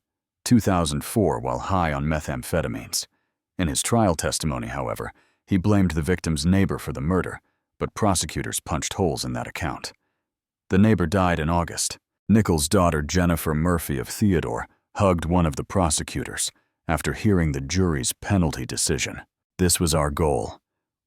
2004 while high on methamphetamines. In his trial testimony, however, he blamed the victim's neighbor for the murder, but prosecutors punched holes in that account. The neighbor died in August. Nichols' daughter Jennifer Murphy of Theodore hugged one of the prosecutors after hearing the jury's penalty decision. "This was our goal.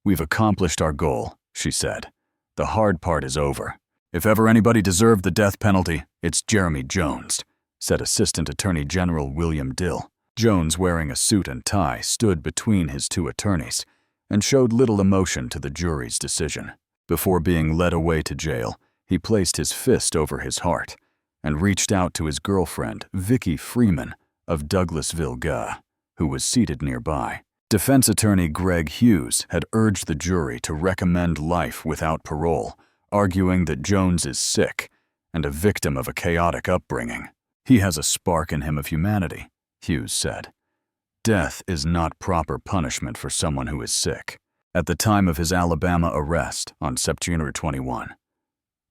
We've accomplished our goal," she said. "The hard part is over. If ever anybody deserved the death penalty, it's Jeremy Jones," said Assistant Attorney General William Dill. Jones, wearing a suit and tie, stood between his 2 attorneys and showed little emotion to the jury's decision. Before being led away to jail, he placed his fist over his heart and reached out to his girlfriend, Vicki Freeman of Douglasville, GA, who was seated nearby. Defense attorney Greg Hughes had urged the jury to recommend life without parole, arguing that Jones is sick and a victim of a chaotic upbringing. "He has a spark in him of humanity," Hughes said. Death is not proper punishment for someone who is sick. At the time of his Alabama arrest on September 21,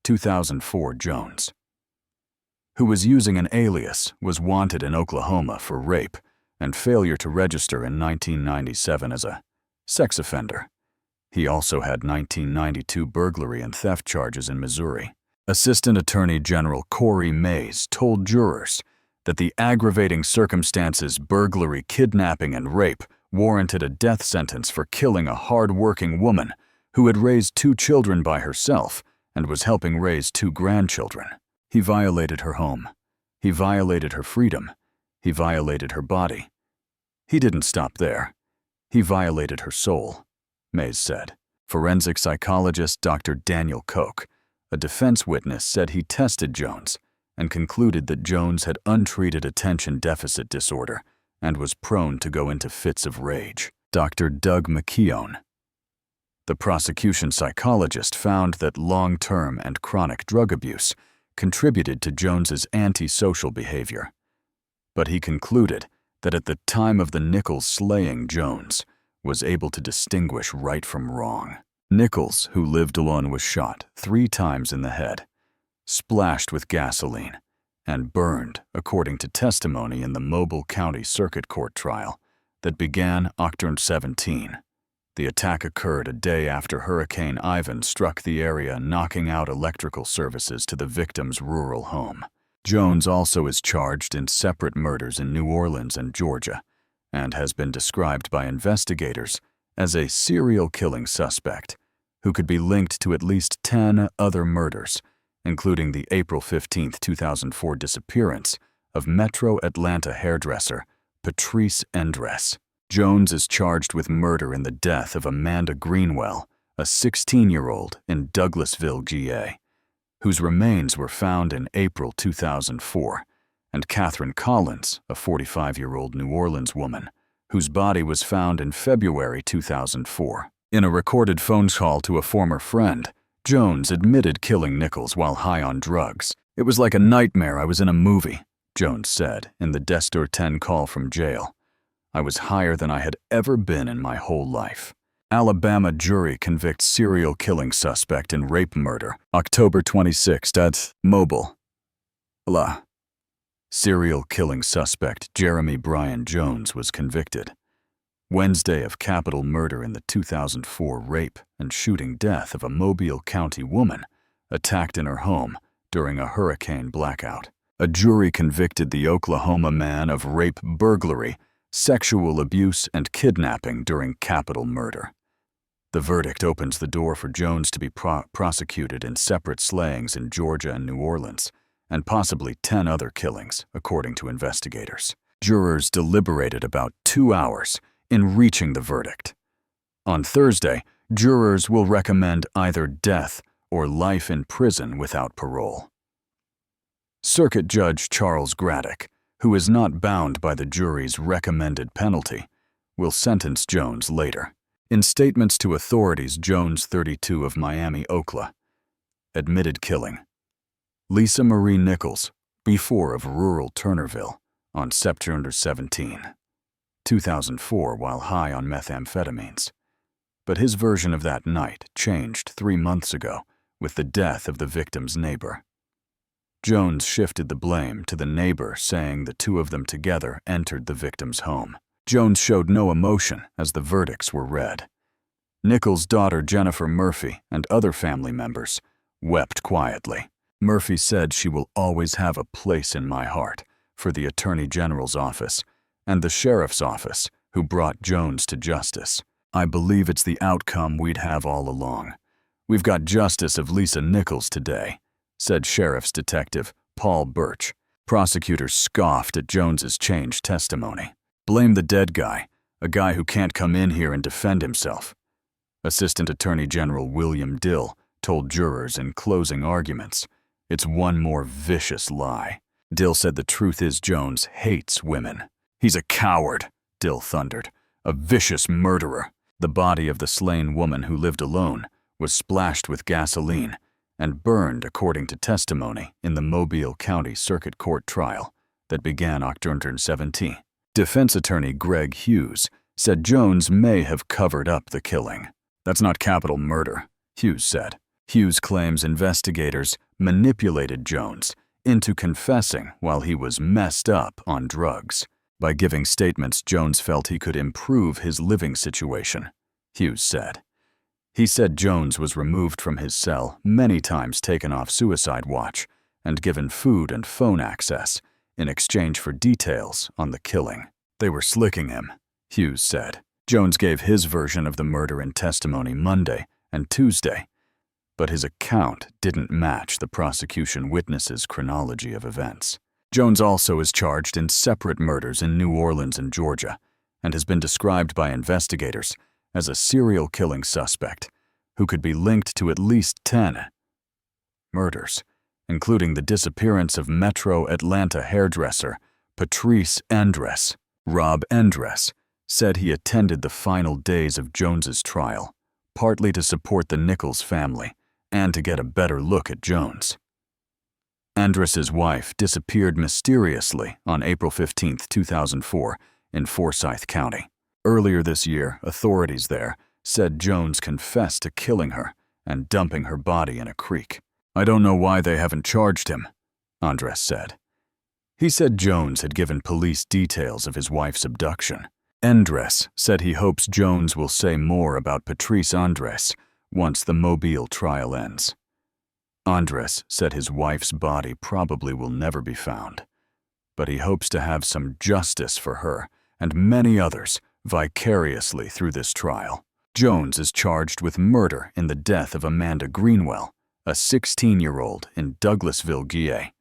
2004, Jones, who was using an alias, was wanted in Oklahoma for rape and failure to register in 1997 as a sex offender. He also had 1992 burglary and theft charges in Missouri. Assistant Attorney General Corey Mays told jurors that the aggravating circumstances burglary, kidnapping, and rape warranted a death sentence for killing a hard-working woman who had raised 2 children by herself and was helping raise 2 grandchildren. He violated her home. He violated her freedom. He violated her body. He didn't stop there. He violated her soul, Mays said. Forensic psychologist Dr. Daniel Koch, a defense witness, said he tested Jones and concluded that Jones had untreated attention deficit disorder and was prone to go into fits of rage. Dr. Doug McKeown, the prosecution psychologist, found that long-term and chronic drug abuse contributed to Jones's antisocial behavior. But he concluded that at the time of the Nichols slaying, Jones was able to distinguish right from wrong. Nichols, who lived alone, was shot 3 times in the head, splashed with gasoline, and burned, according to testimony in the Mobile County Circuit Court trial that began October 17. The attack occurred a day after Hurricane Ivan struck the area, knocking out electrical services to the victim's rural home. Jones also is charged in separate murders in New Orleans and Georgia, and has been described by investigators as a serial killing suspect who could be linked to at least 10 other murders, including the April 15, 2004 disappearance of Metro Atlanta hairdresser Patrice Endress. Jones is charged with murder in the death of Amanda Greenwell, a 16-year-old in Douglasville, GA, whose remains were found in April 2004, and Catherine Collins, a 45-year-old New Orleans woman, whose body was found in February 2004. In a recorded phone call to a former friend, Jones admitted killing Nichols while high on drugs. "It was like a nightmare. I was in a movie," Jones said in the Destor 10 call from jail. "I was higher than I had ever been in my whole life." Alabama jury convicts serial killing suspect in rape murder. October 26 at Mobile. Serial killing suspect Jeremy Bryan Jones was convicted Wednesday of capital murder in the 2004 rape and shooting death of a Mobile County woman attacked in her home during a hurricane blackout. A jury convicted the Oklahoma man of rape, burglary, sexual abuse, and kidnapping during capital murder. The verdict opens the door for Jones to be prosecuted in separate slayings in Georgia and New Orleans, and possibly 10 other killings, according to investigators. Jurors deliberated about 2 hours in reaching the verdict. On Thursday, jurors will recommend either death or life in prison without parole. Circuit Judge Charles Graddick, who is not bound by the jury's recommended penalty, will sentence Jones later. In statements to authorities, Jones, 32, of Miami, Oklahoma, admitted killing Lisa Marie Nichols, B4, of rural Turnerville, on September 17, 2004, while high on methamphetamines. But his version of that night changed 3 months ago with the death of the victim's neighbor. Jones shifted the blame to the neighbor, saying the 2 of them together entered the victim's home. Jones showed no emotion as the verdicts were read. Nichols' daughter Jennifer Murphy and other family members wept quietly. Murphy said, "She will always have a place in my heart," for the Attorney General's office and the Sheriff's office who brought Jones to justice. "I believe it's the outcome we'd have all along. We've got justice of Lisa Nichols today," said Sheriff's Detective Paul Birch. Prosecutors scoffed at Jones's changed testimony. "Blame the dead guy, a guy who can't come in here and defend himself," Assistant Attorney General William Dill told jurors in closing arguments. "It's one more vicious lie." Dill said the truth is Jones hates women. "He's a coward," Dill thundered, "a vicious murderer." The body of the slain woman, who lived alone, was splashed with gasoline and burned, according to testimony in the Mobile County Circuit Court trial that began October 17. Defense attorney Greg Hughes said Jones may have covered up the killing. "That's not capital murder," Hughes said. Hughes claims investigators manipulated Jones into confessing while he was messed up on drugs. By giving statements, Jones felt he could improve his living situation, Hughes said. He said Jones was removed from his cell, many times taken off suicide watch, and given food and phone access in exchange for details on the killing. "They were slicking him," Hughes said. Jones gave his version of the murder in testimony Monday and Tuesday, but his account didn't match the prosecution witnesses' chronology of events. Jones also is charged in separate murders in New Orleans and Georgia, and has been described by investigators as a serial killing suspect who could be linked to at least 10 murders, including the disappearance of Metro Atlanta hairdresser Patrice Andress. Rob Andress said he attended the final days of Jones's trial, partly to support the Nichols family and to get a better look at Jones. Andress's wife disappeared mysteriously on April 15, 2004, in Forsyth County. Earlier this year, authorities there said Jones confessed to killing her and dumping her body in a creek. "I don't know why they haven't charged him," Andress said. He said Jones had given police details of his wife's abduction. Andress said he hopes Jones will say more about Patrice Andress once the Mobile trial ends. Andress said his wife's body probably will never be found, but he hopes to have some justice for her and many others vicariously through this trial. Jones is charged with murder in the death of Amanda Greenwell, a 16-year-old in Douglasville, GA,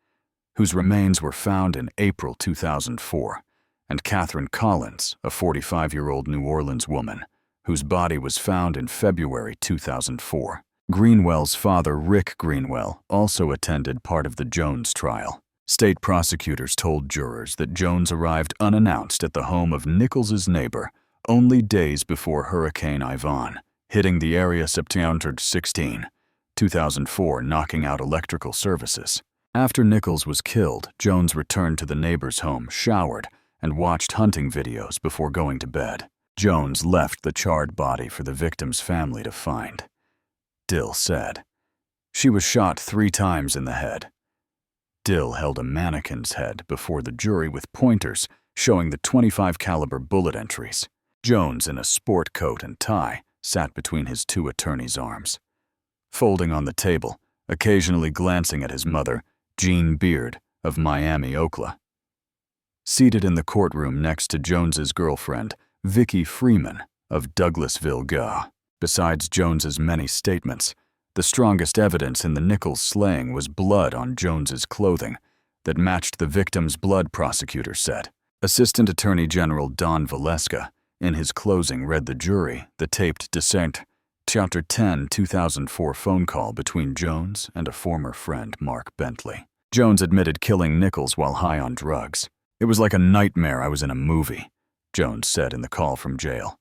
whose remains were found in April 2004, and Catherine Collins, a 45-year-old New Orleans woman, whose body was found in February 2004. Greenwell's father, Rick Greenwell, also attended part of the Jones trial. State prosecutors told jurors that Jones arrived unannounced at the home of Nichols's neighbor only days before Hurricane Ivan, hitting the area September 16, 2004, knocking out electrical services. After Nichols was killed, Jones returned to the neighbor's home, showered, and watched hunting videos before going to bed. Jones left the charred body for the victim's family to find. Dill said. She was shot 3 times in the head. Dill held a mannequin's head before the jury with pointers showing the .25 caliber bullet entries. Jones, in a sport coat and tie, sat between his 2 attorneys' arms. Folding on the table, occasionally glancing at his mother, Jean Beard of Miami, Oklahoma. Seated in the courtroom next to Jones's girlfriend, Vicki Freeman of Douglasville, GA. Besides Jones's many statements, the strongest evidence in the Nichols slaying was blood on Jones's clothing that matched the victim's blood, prosecutors said. Assistant Attorney General Don Valeska, in his closing, read the jury the taped December 10, 2004 phone call between Jones and a former friend, Mark Bentley. Jones admitted killing Nichols while high on drugs. "It was like a nightmare I was in a movie," Jones said in the call from jail.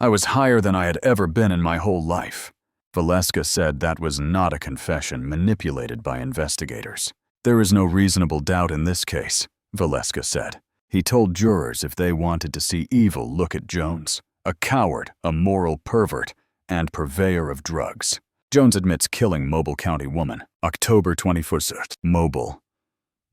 "I was higher than I had ever been in my whole life." Valeska said that was not a confession manipulated by investigators. "There is no reasonable doubt in this case," Valeska said. He told jurors if they wanted to see evil, look at Jones, a coward, a moral pervert, and purveyor of drugs. Jones admits killing Mobile County woman, October 21st, Mobile.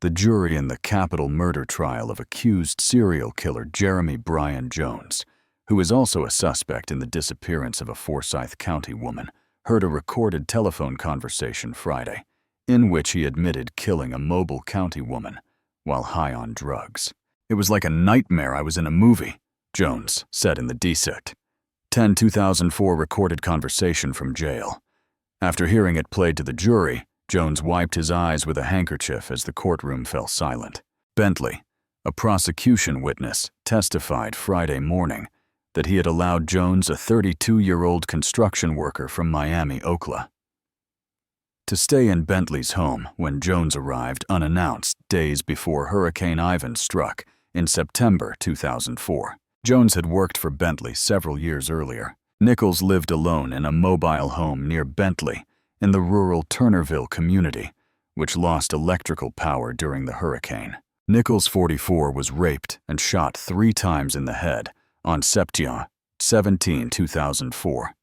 The jury in the capital murder trial of accused serial killer Jeremy Bryan Jones, who is also a suspect in the disappearance of a Forsyth County woman, heard a recorded telephone conversation Friday in which he admitted killing a Mobile County woman while high on drugs. "It was like a nightmare I was in a movie," Jones said in the Decent 10/2004 recorded conversation from jail. After hearing it played to the jury, Jones wiped his eyes with a handkerchief as the courtroom fell silent. Bentley, a prosecution witness, testified Friday morning that he had allowed Jones, a 32-year-old construction worker from Miami, Oklahoma, to stay in Bentley's home when Jones arrived unannounced days before Hurricane Ivan struck in September 2004. Jones had worked for Bentley several years earlier. Nichols lived alone in a mobile home near Bentley in the rural Turnerville community, which lost electrical power during the hurricane. Nichols, 44, was raped and shot 3 times in the head on September 17, 2004.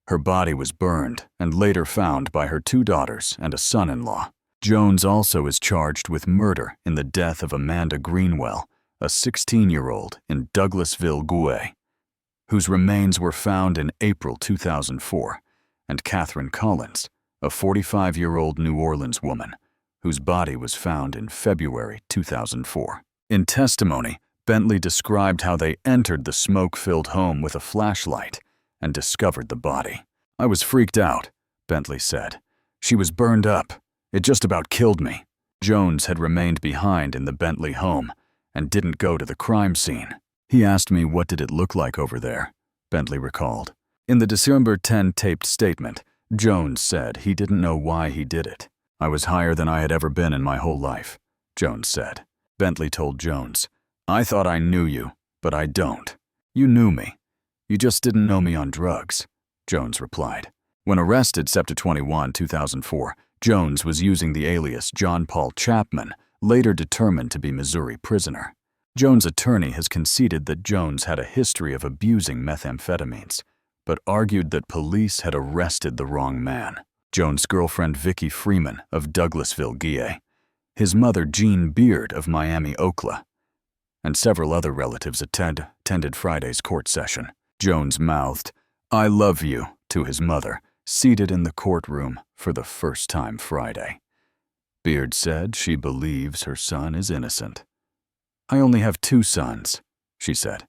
Her body was burned and later found by her 2 daughters and a son-in-law. Jones also is charged with murder in the death of Amanda Greenwell, a 16-year-old in Douglasville, GA, whose remains were found in April 2004, and Catherine Collins, a 45-year-old New Orleans woman, whose body was found in February 2004. In testimony, Bentley described how they entered the smoke-filled home with a flashlight and discovered the body. "I was freaked out," Bentley said. "She was burned up. It just about killed me." Jones had remained behind in the Bentley home and didn't go to the crime scene. "He asked me what did it look like over there," Bentley recalled. In the December 10 taped statement, Jones said he didn't know why he did it. "I was higher than I had ever been in my whole life," Jones said. Bentley told Jones, "I thought I knew you, but I don't. You knew me. You just didn't know me on drugs," Jones replied. When arrested September 21, 2004, Jones was using the alias John Paul Chapman, later determined to be Missouri prisoner. Jones' attorney has conceded that Jones had a history of abusing methamphetamines, but argued that police had arrested the wrong man. Jones' girlfriend Vicki Freeman of Douglasville, GA, his mother Jean Beard of Miami, Oklahoma, and several other relatives attended Friday's court session. Jones mouthed, "I love you," to his mother, seated in the courtroom for the first time Friday. Beard said she believes her son is innocent. "I only have 2 sons," she said.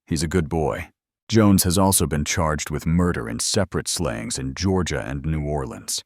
"He's a good boy." Jones has also been charged with murder in separate slayings in Georgia and New Orleans.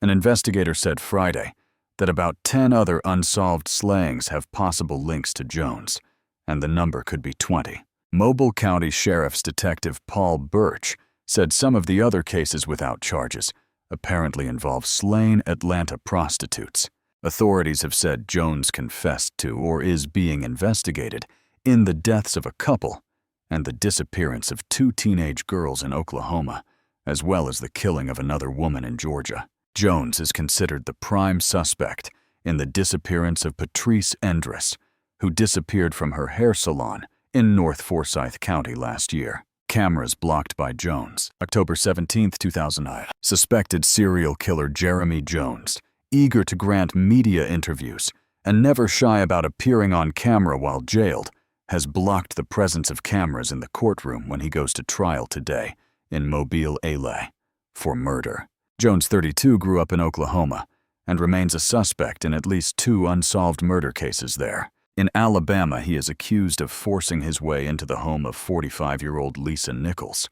An investigator said Friday that about 10 other unsolved slayings have possible links to Jones, and the number could be 20. Mobile County Sheriff's Detective Paul Birch said some of the other cases without charges apparently involve slain Atlanta prostitutes. Authorities have said Jones confessed to or is being investigated in the deaths of a couple and the disappearance of 2 teenage girls in Oklahoma, as well as the killing of another woman in Georgia. Jones is considered the prime suspect in the disappearance of Patrice Endress, who disappeared from her hair salon in North Forsyth County last year. Cameras blocked by Jones. October 17, 2009. Suspected serial killer Jeremy Jones, eager to grant media interviews and never shy about appearing on camera while jailed, has blocked the presence of cameras in the courtroom when he goes to trial today in Mobile, LA, for murder. Jones, 32, grew up in Oklahoma and remains a suspect in at least 2 unsolved murder cases there. In Alabama, he is accused of forcing his way into the home of 45-year-old Lisa Nichols,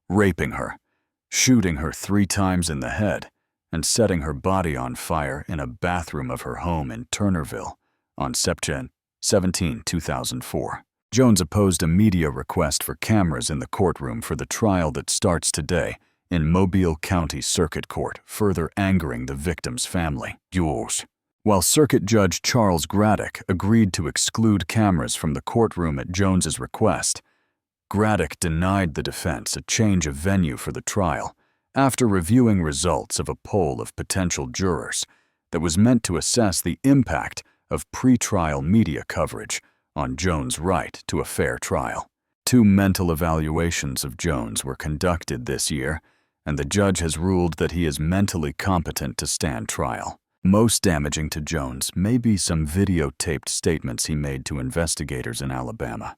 raping her, shooting her 3 times in the head, and setting her body on fire in a bathroom of her home in Turnerville on September 17, 2004. Jones opposed a media request for cameras in the courtroom for the trial that starts today in Mobile County Circuit Court, further angering the victim's family. While Circuit Judge Charles Graddick agreed to exclude cameras from the courtroom at Jones's request, Graddick denied the defense a change of venue for the trial after reviewing results of a poll of potential jurors that was meant to assess the impact of pretrial media coverage on Jones' right to a fair trial. 2 mental evaluations of Jones were conducted this year, and the judge has ruled that he is mentally competent to stand trial. Most damaging to Jones may be some videotaped statements he made to investigators in Alabama.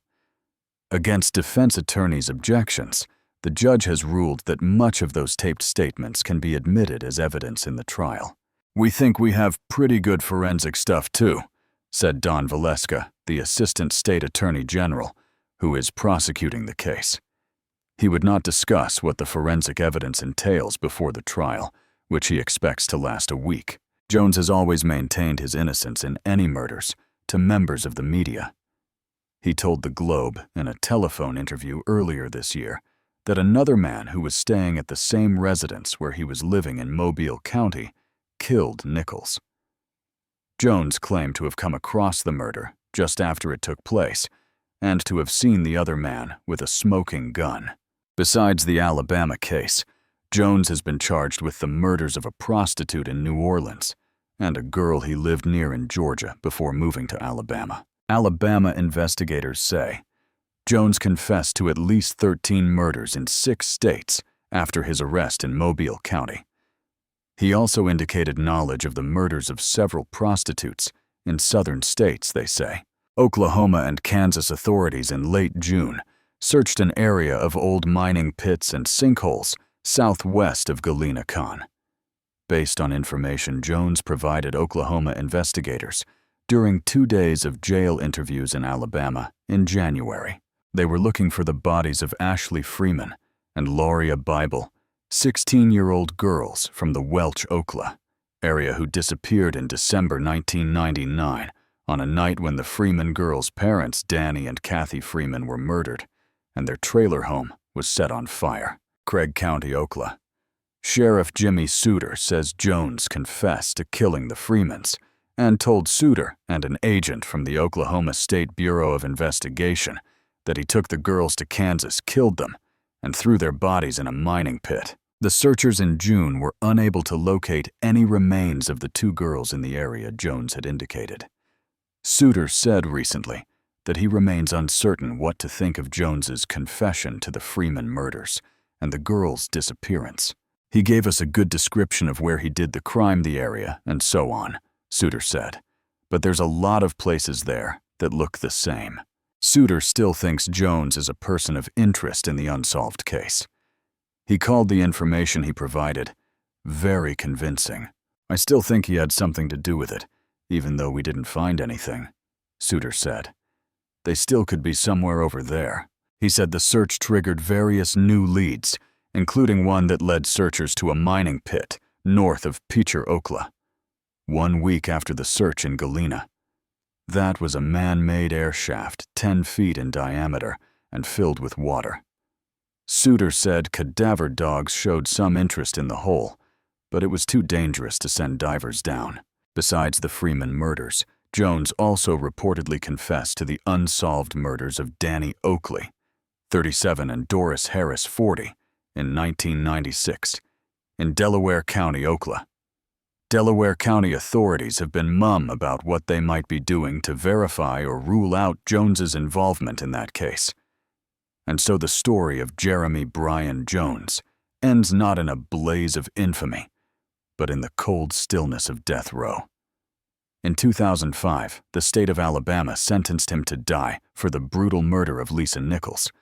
Against defense attorneys' objections, the judge has ruled that much of those taped statements can be admitted as evidence in the trial. "We think we have pretty good forensic stuff too," said Don Valeska, the Assistant State Attorney General, who is prosecuting the case. He would not discuss what the forensic evidence entails before the trial, which he expects to last a week. Jones has always maintained his innocence in any murders to members of the media. He told the Globe in a telephone interview earlier this year that another man who was staying at the same residence where he was living in Mobile County killed Nichols. Jones claimed to have come across the murder just after it took place and to have seen the other man with a smoking gun. Besides the Alabama case, Jones has been charged with the murders of a prostitute in New Orleans and a girl he lived near in Georgia before moving to Alabama. Alabama investigators say Jones confessed to at least 13 murders in 6 states after his arrest in Mobile County. He also indicated knowledge of the murders of several prostitutes in southern states, they say. Oklahoma and Kansas authorities in late June searched an area of old mining pits and sinkholes southwest of Galena Khan. Based on information Jones provided Oklahoma investigators during 2 days of jail interviews in Alabama in January. They were looking for the bodies of Ashley Freeman and Lauria Bible, 16-year-old girls from the Welch, Oklahoma area who disappeared in December 1999 on a night when the Freeman girls' parents, Danny and Kathy Freeman, were murdered and their trailer home was set on fire. Craig County, Oklahoma. Sheriff Jimmy Suter says Jones confessed to killing the Freemans and told Suter and an agent from the Oklahoma State Bureau of Investigation that he took the girls to Kansas, killed them, and threw their bodies in a mining pit. The searchers in June were unable to locate any remains of the 2 girls in the area Jones had indicated. Suter said recently that he remains uncertain what to think of Jones's confession to the Freeman murders and the girls' disappearance. He gave us a good description of where he did the crime, the area, and so on, Suter said. But there's a lot of places there that look the same. Suter still thinks Jones is a person of interest in the unsolved case. He called the information he provided very convincing. I still think he had something to do with it, even though we didn't find anything, Suter said. They still could be somewhere over there. He said the search triggered various new leads, including one that led searchers to a mining pit north of Peacher, Oklahoma, 1 week after the search in Galena. That was a man-made air shaft 10 feet in diameter and filled with water. Suter said cadaver dogs showed some interest in the hole, but it was too dangerous to send divers down. Besides the Freeman murders, Jones also reportedly confessed to the unsolved murders of Danny Oakley, 37, and Doris Harris, 40, in 1996, in Delaware County, Oklahoma. Delaware County authorities have been mum about what they might be doing to verify or rule out Jones's involvement in that case. And so the story of Jeremy Bryan Jones ends not in a blaze of infamy, but in the cold stillness of death row. In 2005, the state of Alabama sentenced him to die for the brutal murder of Lisa Nichols.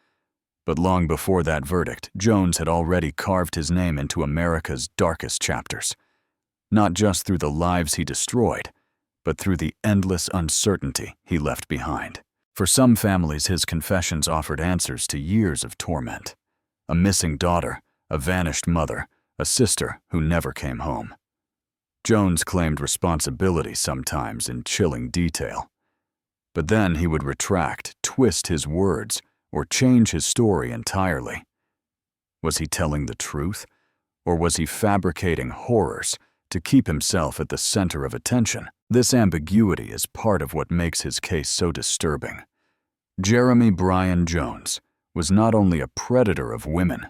But long before that verdict, Jones had already carved his name into America's darkest chapters, not just through the lives he destroyed, but through the endless uncertainty he left behind. For some families, his confessions offered answers to years of torment. A missing daughter, a vanished mother, a sister who never came home. Jones claimed responsibility sometimes in chilling detail. But then he would retract, twist his words, or change his story entirely. Was he telling the truth, or was he fabricating horrors to keep himself at the center of attention? This ambiguity is part of what makes his case so disturbing. Jeremy Bryan Jones was not only a predator of women,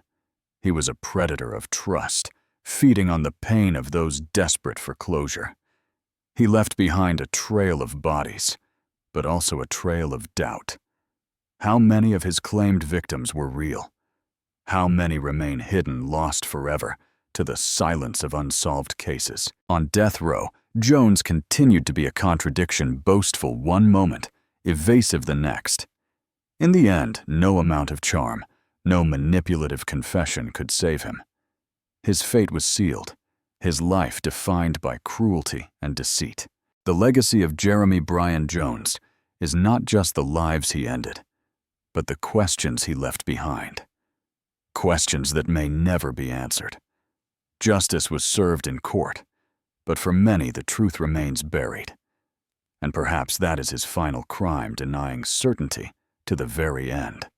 he was a predator of trust, feeding on the pain of those desperate for closure. He left behind a trail of bodies, but also a trail of doubt. How many of his claimed victims were real? How many remain hidden, lost forever, to the silence of unsolved cases? On death row, Jones continued to be a contradiction, boastful one moment, evasive the next. In the end, no amount of charm, no manipulative confession could save him. His fate was sealed, his life defined by cruelty and deceit. The legacy of Jeremy Bryan Jones is not just the lives he ended, but the questions he left behind. Questions that may never be answered. Justice was served in court, but for many the truth remains buried. And perhaps that is his final crime, denying certainty to the very end.